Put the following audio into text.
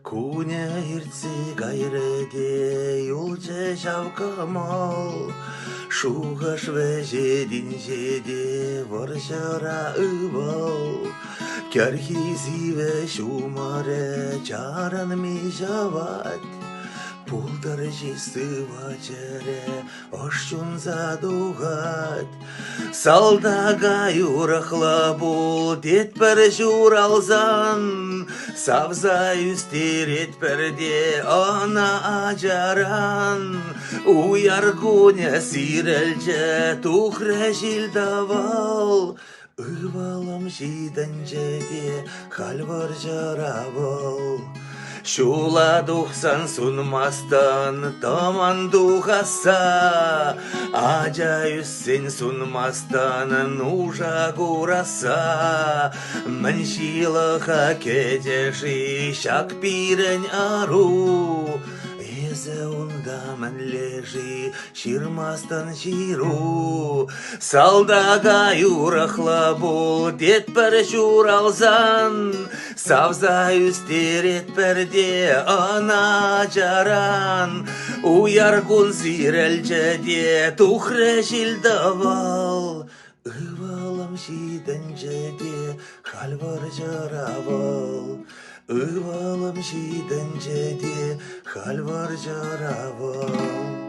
Куня иртсе кайреде юлче шавкамал, шугаш веже динжеде варшара ывал. Кярхи сиве шумаре чаран мижават, пулдар жисты вачере ошчун задугат. Салдага юрахла бул детпер журалзан, савза үстерет перде ана ажаран. Уяргуня сирелже тухре жилдавал, ывалам жиданжеде хальвар жаравал. Шула духсан сунмастан таман духаса, ажа үссен сунмастан нужа гураса. Мэншилаха кедеши шак пирень ару, езе унда лежи ширмастан ширу. Салдага юрахла бул детпер журалзан, савза үстерет перде ана жаран. Уяргун сирелжеде тухре жилдавал, ывалам шиданжеде хальвар жаравал. Ывалам шиданжеде хальвар жаравал.